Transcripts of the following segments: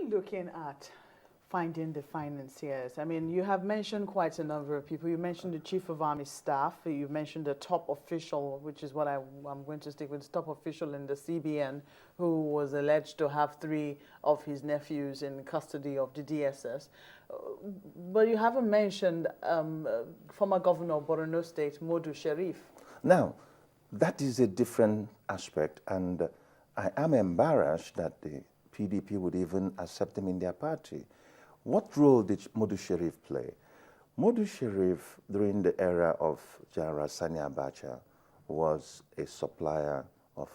we looking at finding the financiers? I mean, you have mentioned quite a number of people. You mentioned the Chief of Army Staff. You mentioned the top official, which is what I'm going to stick with, the top official in the CBN, who was alleged to have 3 of his nephews in custody of the DSS. But you haven't mentioned former governor of Borno State, Modu Sharif. Now, that is a different aspect, and I am embarrassed that the PDP would even accept him in their party. What role did Modu Sharif play? Modu Sharif, during the era of General Sani Abacha, was a supplier of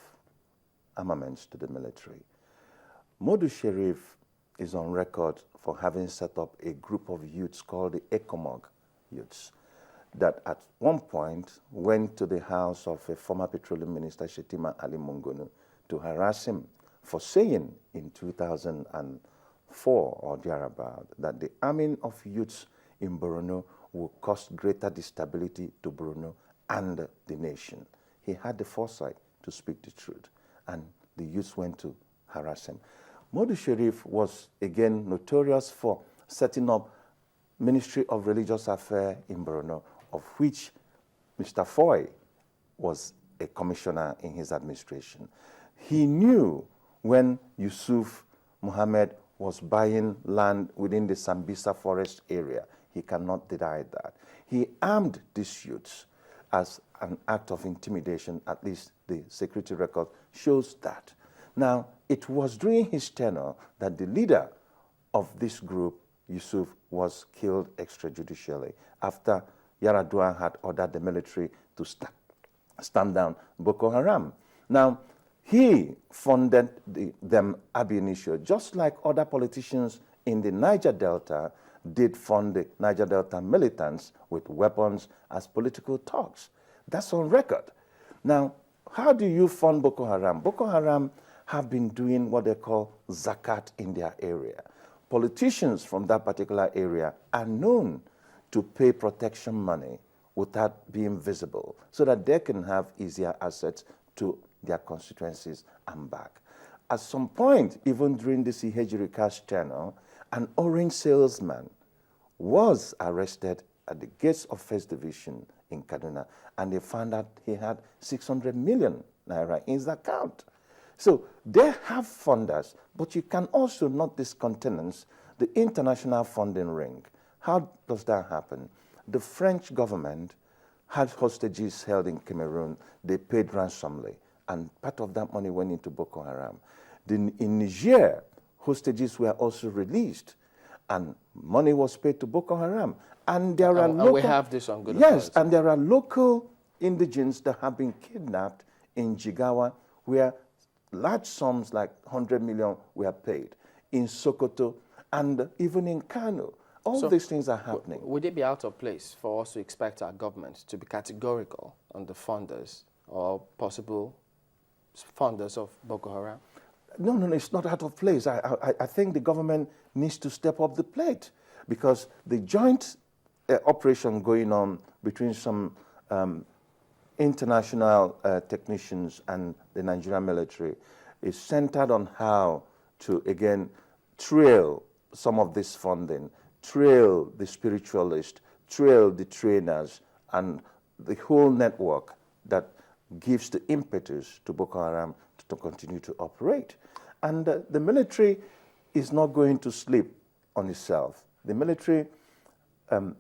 armaments to the military. Modu Sharif is on record for having set up a group of youths called the ECOMOG youths that at one point went to the house of a former petroleum minister, Shetima Ali Mungunu, to harass him for saying in 2004 or thereabout that the arming of youths in Borno will cause greater instability to Borno and the nation. He had the foresight to speak the truth, and the youths went to harass him. Modu Sharif was again notorious for setting up Ministry of Religious Affairs in Borno, of which Mr. Foy was a commissioner in his administration. He knew when Yusuf Muhammad was buying land within the Sambisa forest area. He cannot deny that. He armed these youths as an act of intimidation, at least the security record shows that. Now, it was during his tenure that the leader of this group, Yusuf, was killed extrajudicially after Yaradua had ordered the military to stand down Boko Haram. Now, he funded them ab initio, just like other politicians in the Niger Delta did fund the Niger Delta militants with weapons as political talks. That's on record. Now, how do you fund Boko Haram? Boko Haram have been doing what they call zakat in their area. Politicians from that particular area are known to pay protection money without being visible so that they can have easier access to their constituencies and back. At some point, even during the Ihejiri cash tenure, an orange salesman was arrested at the gates of First Division in Kaduna, and they found out he had 600 million naira in his account. So they have funders, but you can also not discountenance the international funding ring. How does that happen? The French government had hostages held in Cameroon. They paid ransomly, and part of that money went into Boko Haram. Then in Niger, hostages were also released, and money was paid to Boko Haram. And there are local, we have this on good yes, authority. and there are local indigents that have been kidnapped in Jigawa, where large sums like 100 million were paid. In Sokoto, and even in Kano. All these things are happening. Would it be out of place for us to expect our government to be categorical on the funders or possible funders of Boko Haram? No, it's not out of place. I think the government needs to step up the plate, because the joint operation going on between some international technicians and the Nigerian military is centered on how to, again, trail some of this funding, trail the spiritualists, trail the trainers, and the whole network that gives the impetus to Boko Haram to continue to operate. And the military is not going to sleep on itself. The military,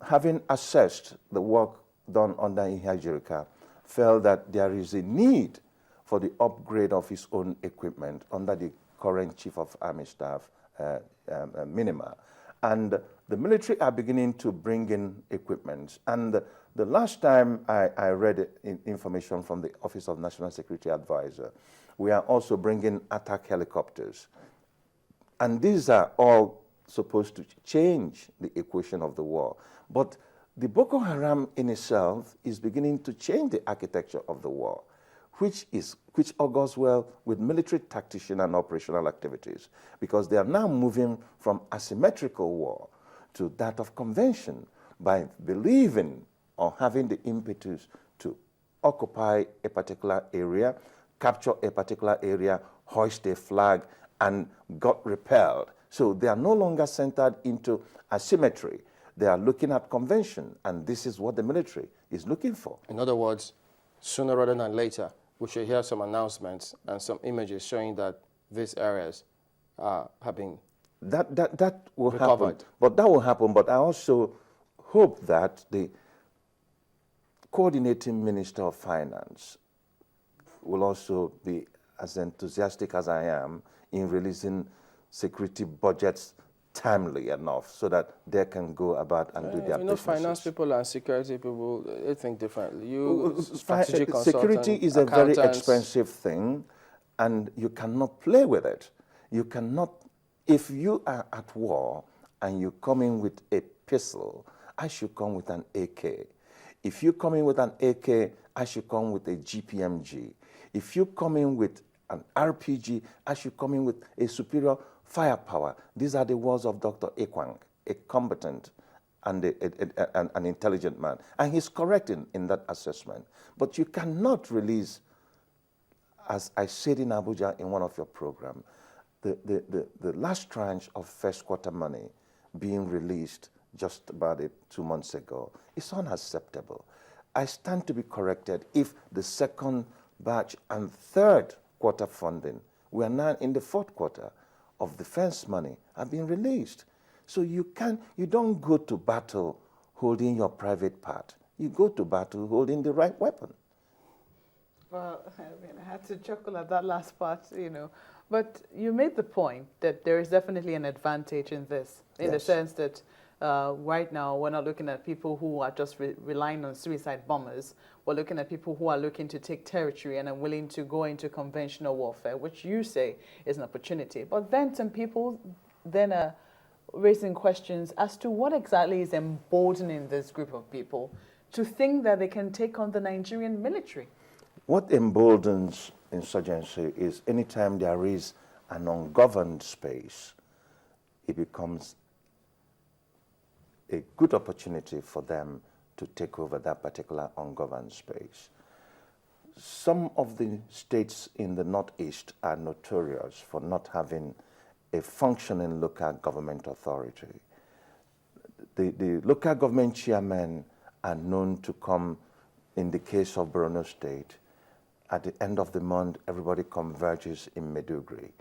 having assessed the work done under Ihajirika, felt that there is a need for the upgrade of its own equipment under the current Chief of Army Staff, Minima. And the military are beginning to bring in equipment. And the last time I read information from the Office of National Security Advisor, we are also bringing attack helicopters. And these are all supposed to change the equation of the war. But the Boko Haram in itself is beginning to change the architecture of the war, which augurs well with military tactician and operational activities, because they are now moving from asymmetrical war to that of convention by believing or having the impetus to occupy a particular area, capture a particular area, hoist a flag, and got repelled. So they are no longer centered into asymmetry. They are looking at convention, and this is what the military is looking for. In other words, sooner rather than later, we should hear some announcements and some images showing that these areas have been That will recovered. happen. But that will happen. But I also hope that the coordinating Minister of Finance will also be as enthusiastic as I am in releasing security budgets timely enough so that they can go about and do their businesses. Finance people and security people, they think differently. You, strategic consultant, security is a very expensive thing, and you cannot play with it. You cannot, if you are at war and you come in with a pistol, I should come with an AK. If you come in with an AK, I should come with a GPMG. If you come in with an RPG, I should come in with a superior firepower. These are the words of Dr. Ekwang, a competent and an intelligent man. And he's correct in that assessment. But you cannot release, as I said in Abuja in one of your programs, the last tranche of first quarter money being released just about 2 months ago is unacceptable. I stand to be corrected if the second batch and third quarter funding, we are now in the fourth quarter of defense money, are being released. So you don't go to battle holding your private part. You go to battle holding the right weapon. Well, I mean, I had to chuckle at that last part, But you made the point that there is definitely an advantage in this, in the sense that right now we're not looking at people who are just relying on suicide bombers. We're looking at people who are looking to take territory and are willing to go into conventional warfare, which you say is an opportunity. But then some people then are raising questions as to what exactly is emboldening this group of people to think that they can take on the Nigerian military. What emboldens insurgency is anytime there is an ungoverned space, it becomes a good opportunity for them to take over that particular ungoverned space. Some of the states in the Northeast are notorious for not having a functioning local government authority. The local government chairmen are known to come, in the case of Borno State, at the end of the month, everybody converges in Maiduguri,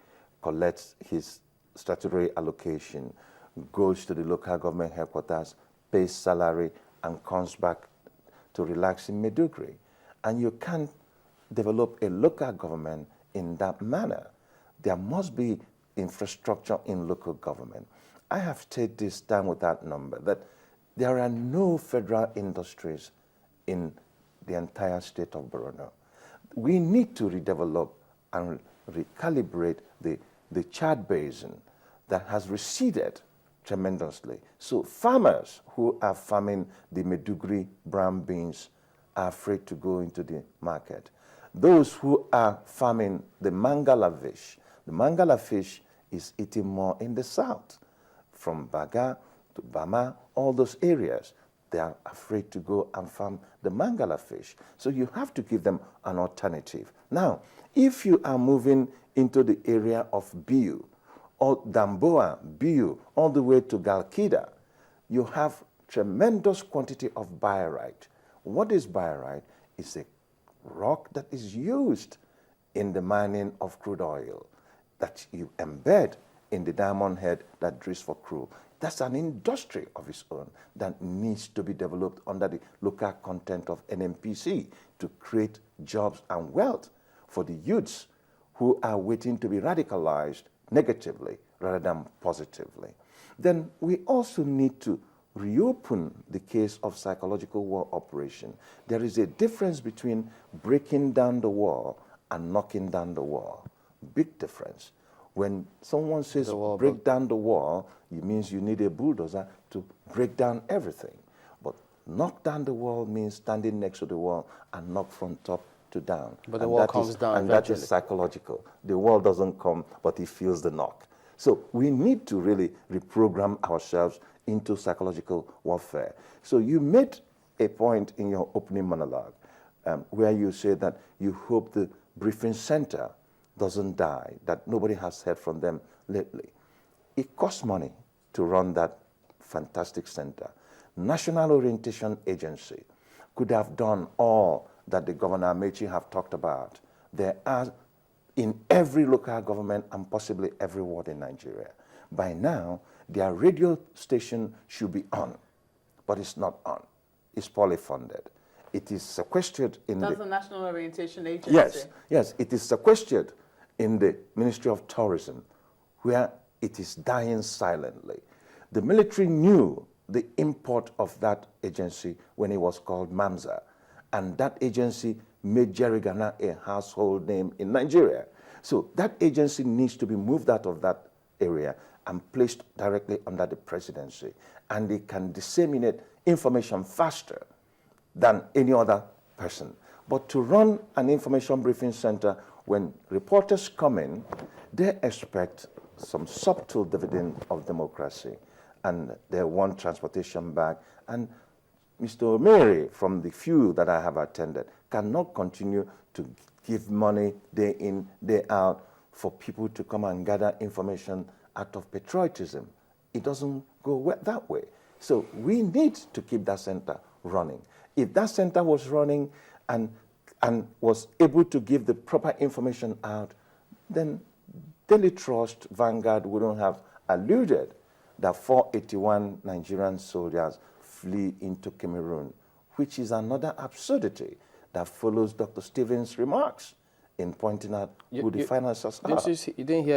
collects his statutory allocation, goes to the local government headquarters, pays salary, and comes back to relax in Maiduguri. And you can't develop a local government in that manner. There must be infrastructure in local government. I have stated this time without number that there are no federal industries in the entire state of Borno. We need to redevelop and recalibrate the Chad Basin that has receded tremendously. So farmers who are farming the Maiduguri brown beans are afraid to go into the market. Those who are farming the Mangala fish is eaten more in the south. From Baga to Bama, all those areas, they are afraid to go and farm the Mangala fish. So you have to give them an alternative. Now, if you are moving into the area of Biu, or Damboa, Biu, all the way to Galkida, you have tremendous quantity of biorite. What is biorite? It's a rock that is used in the mining of crude oil that you embed in the diamond head that drills for crude. That's an industry of its own that needs to be developed under the local content of NMPC to create jobs and wealth for the youths who are waiting to be radicalized negatively rather than positively. Then we also need to reopen the case of psychological war operation. There is a difference between breaking down the wall and knocking down the wall. Big difference. When someone says break down the wall, it means you need a bulldozer to break down everything. But knock down the wall means standing next to the wall and knock from top to down. But the wall comes down and eventually. that is psychological. The wall doesn't come, but it feels the knock. So we need to really reprogram ourselves into psychological warfare. So you made a point in your opening monologue where you said that you hope the briefing center doesn't die, that nobody has heard from them lately. It costs money to run that fantastic center. National Orientation Agency could have done all that the Governor Amechi have talked about. There are in every local government and possibly every ward in Nigeria. By now, their radio station should be on, but it's not on. It's poorly funded. It is sequestered in That's the National Orientation Agency. Yes, yes, it is sequestered in the Ministry of Tourism, where it is dying silently. The military knew the import of that agency when it was called MAMSA, and that agency made Jerry Ghana a household name in Nigeria. So that agency needs to be moved out of that area and placed directly under the presidency, and they can disseminate information faster than any other person. But to run an information briefing center, when reporters come in, they expect some subtle dividend of democracy, and they want transportation back. And Mr. O'Meary, from the few that I have attended, cannot continue to give money day in, day out for people to come and gather information out of patriotism. It doesn't go that way. So we need to keep that center running. If that center was running and was able to give the proper information out, then Daily Trust, Vanguard wouldn't have alluded that 481 Nigerian soldiers flee into Cameroon, which is another absurdity that follows Dr. Stevens' remarks in pointing out who the financiers are. You didn't hear